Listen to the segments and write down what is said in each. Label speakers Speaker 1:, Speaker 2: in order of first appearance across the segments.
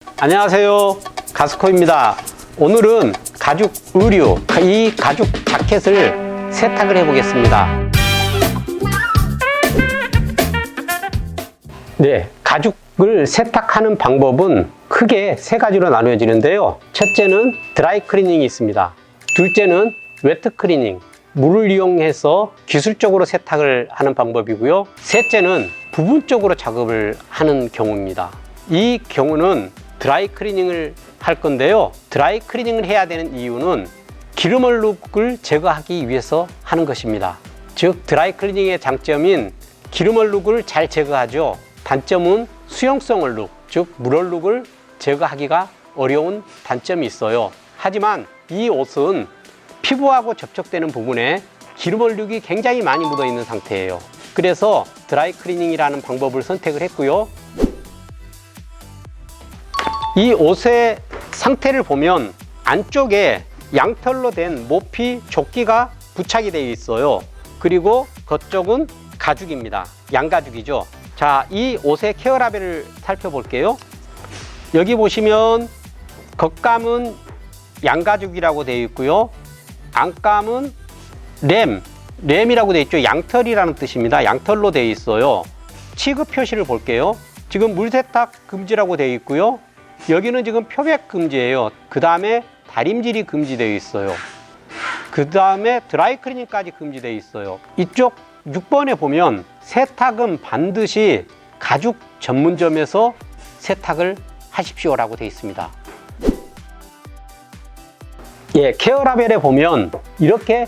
Speaker 1: 안녕하세요, 가스코입니다. 오늘은 가죽 의류, 이 가죽 자켓을 세탁을 해 보겠습니다. 네, 가죽을 세탁하는 방법은 크게 세 가지로 나누어지는데요. 첫째는 드라이 클리닝이 있습니다. 둘째는 웨트 클리닝, 물을 이용해서 기술적으로 세탁을 하는 방법이고요. 셋째는 부분적으로 작업을 하는 경우입니다. 이 경우는 드라이 클리닝을 할 건데요. 드라이 클리닝을 해야 되는 이유는 기름 얼룩을 제거하기 위해서 하는 것입니다. 즉, 드라이 클리닝의 장점인 기름 얼룩을 잘 제거하죠. 단점은 수용성 얼룩, 즉 물 얼룩을 제거하기가 어려운 단점이 있어요. 하지만 이 옷은 피부하고 접촉되는 부분에 기름 얼룩이 굉장히 많이 묻어 있는 상태예요. 그래서 드라이 클리닝이라는 방법을 선택을 했고요. 이 옷의 상태를 보면 안쪽에 양털로 된 모피 조끼가 부착이 되어 있어요. 그리고 겉쪽은 가죽입니다. 양가죽이죠. 자, 이 옷의 케어 라벨을 살펴볼게요. 여기 보시면 겉감은 양가죽이라고 되어 있고요. 안감은 램이라고 되어 있죠. 양털이라는 뜻입니다. 양털로 되어 있어요. 취급 표시를 볼게요. 지금 물세탁 금지라고 되어 있고요. 여기는 지금 표백 금지예요. 그 다음에 다림질이 금지되어 있어요. 그 다음에 드라이 클리닝까지 금지되어 있어요. 이쪽 6번에 보면 세탁은 반드시 가죽 전문점에서 세탁을 하십시오라고 되어 있습니다. 예, 케어 라벨에 보면 이렇게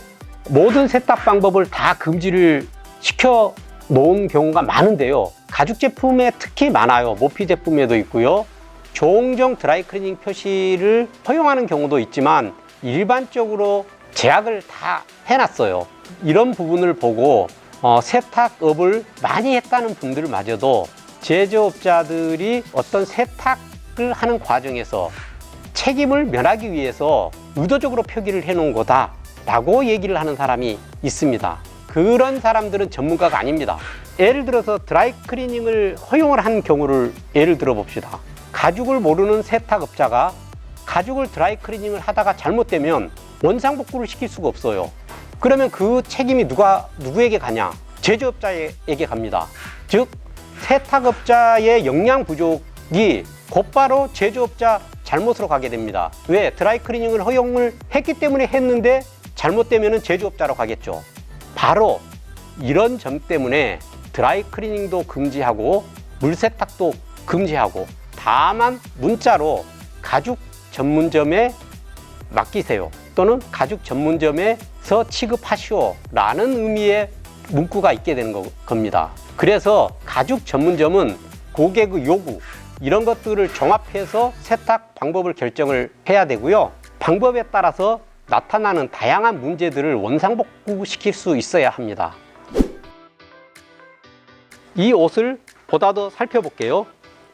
Speaker 1: 모든 세탁 방법을 다 금지를 시켜 놓은 경우가 많은데요. 가죽 제품에 특히 많아요. 모피 제품에도 있고요. 종종 드라이 클리닝 표시를 허용하는 경우도 있지만 일반적으로 제약을 다 해놨어요. 이런 부분을 보고 세탁업을 많이 했다는 분들마저도 제조업자들이 어떤 세탁을 하는 과정에서 책임을 면하기 위해서 의도적으로 표기를 해놓은 거다 라고 얘기를 하는 사람이 있습니다. 그런 사람들은 전문가가 아닙니다. 예를 들어서 드라이 클리닝을 허용을 한 경우를 예를 들어 봅시다. 가죽을 모르는 세탁업자가 가죽을 드라이 클리닝을 하다가 잘못되면 원상복구를 시킬 수가 없어요. 그러면 그 책임이 누구에게 가냐? 제조업자에게 갑니다. 즉, 세탁업자의 역량 부족이 곧바로 제조업자 잘못으로 가게 됩니다. 왜? 드라이 클리닝을 허용을 했기 때문에 했는데 잘못되면 제조업자로 가겠죠. 바로 이런 점 때문에 드라이 클리닝도 금지하고 물세탁도 금지하고, 다만 문자로 가죽 전문점에 맡기세요 또는 가죽 전문점에서 취급하시오 라는 의미의 문구가 있게 되는 겁니다. 그래서 가죽 전문점은 고객의 요구 이런 것들을 종합해서 세탁 방법을 결정을 해야 되고요. 방법에 따라서 나타나는 다양한 문제들을 원상복구시킬 수 있어야 합니다. 이 옷을 보다 더 살펴볼게요.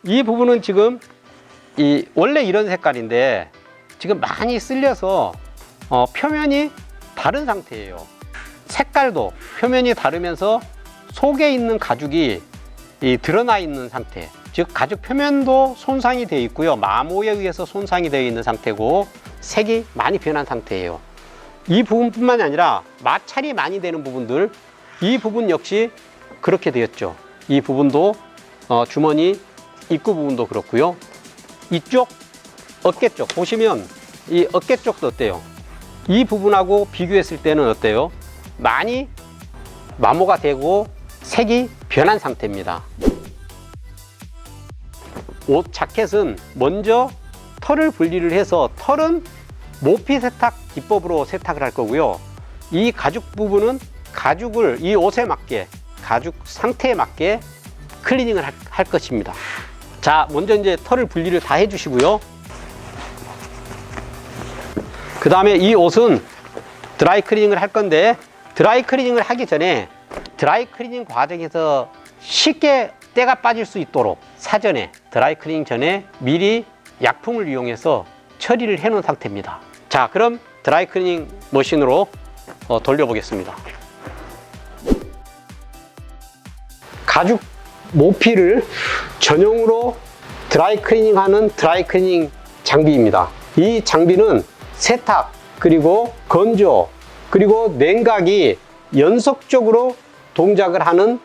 Speaker 1: 이 부분은 지금 원래 이런 색깔인데 지금 많이 쓸려서 표면이 다른 상태예요. 색깔도 표면이 다르면서 속에 있는 가죽이 드러나 있는 상태, 즉 가죽 표면도 손상이 되어 있고요. 마모에 의해서 손상이 되어 있는 상태고 색이 많이 변한 상태예요. 이 부분뿐만이 아니라 마찰이 많이 되는 부분들, 이 부분 역시 그렇게 되었죠. 이 부분도 주머니 입구 부분도 그렇고요. 이쪽 어깨 쪽 보시면 이 어깨 쪽도 어때요? 이 부분하고 비교했을 때는 어때요? 많이 마모가 되고 색이 변한 상태입니다. 옷 자켓은 먼저 털을 분리를 해서, 털은 모피 세탁 기법으로 세탁을 할 거고요. 이 가죽 부분은 가죽을 이 옷에 맞게, 가죽 상태에 맞게 클리닝을 할 것입니다. 자, 먼저 이제 털을 분리를 다 해주시고요. 그 다음에 이 옷은 드라이 클리닝을 할 건데, 드라이 클리닝을 하기 전에 드라이 클리닝 과정에서 쉽게 때가 빠질 수 있도록 사전에 드라이 클리닝 전에 미리 약품을 이용해서 처리를 해 놓은 상태입니다. 자, 그럼 드라이 클리닝 머신으로 돌려보겠습니다. 가죽 모피를 전용으로 드라이 클리닝 하는 드라이 클리닝 장비입니다. 이 장비는 세탁, 그리고 건조, 그리고 냉각이 연속적으로 동작을 하는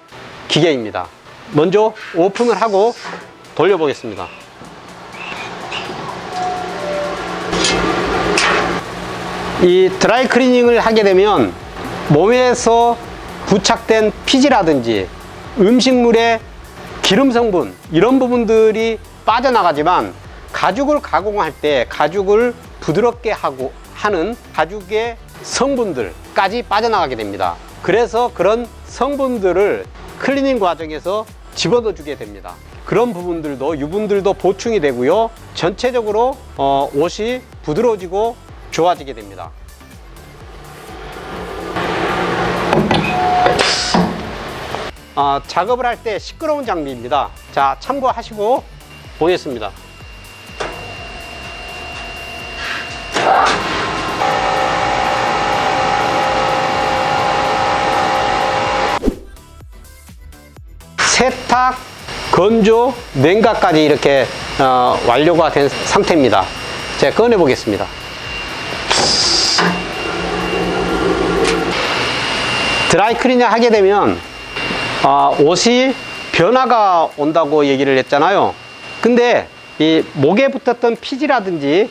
Speaker 1: 기계입니다. 먼저 오픈을 하고 돌려보겠습니다. 이 드라이 클리닝을 하게 되면 몸에서 부착된 피지라든지 음식물의 기름 성분, 이런 부분들이 빠져나가지만 가죽을 가공할 때 가죽을 부드럽게 하는 가죽의 성분들까지 빠져나가게 됩니다. 그래서 그런 성분들을 클리닝 과정에서 집어넣어 주게 됩니다. 그런 부분들도, 유분들도 보충이 되고요. 전체적으로 옷이 부드러워지고 좋아지게 됩니다. 작업을 할 때 시끄러운 장비입니다. 자, 참고하시고 보겠습니다. 세탁, 건조, 냉각까지 이렇게 완료가 된 상태입니다. 제가 꺼내 보겠습니다. 드라이 클리닝 하게 되면 옷이 변화가 온다고 얘기를 했잖아요. 근데 이 목에 붙었던 피지라든지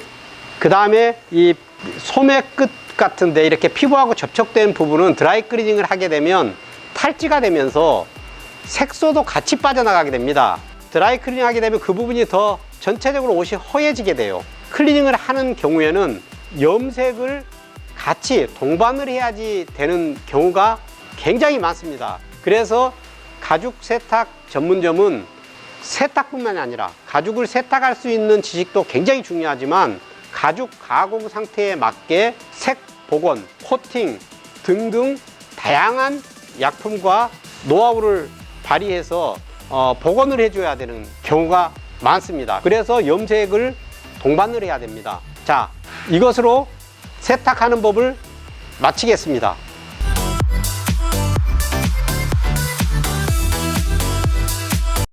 Speaker 1: 그 다음에 이 소매 끝 같은데 이렇게 피부하고 접촉된 부분은 드라이 클리닝을 하게 되면 탈지가 되면서 색소도 같이 빠져나가게 됩니다. 드라이 클리닝 하게 되면 그 부분이 더 전체적으로 옷이 허해지게 돼요. 클리닝을 하는 경우에는 염색을 같이 동반을 해야지 되는 경우가 굉장히 많습니다. 그래서 가죽 세탁 전문점은 세탁뿐만이 아니라 가죽을 세탁할 수 있는 지식도 굉장히 중요하지만 가죽 가공 상태에 맞게 색 복원, 코팅 등등 다양한 약품과 노하우를 발휘해서 복원을 해줘야 되는 경우가 많습니다. 그래서 염색을 동반을 해야 됩니다. 자, 이것으로 세탁하는 법을 마치겠습니다.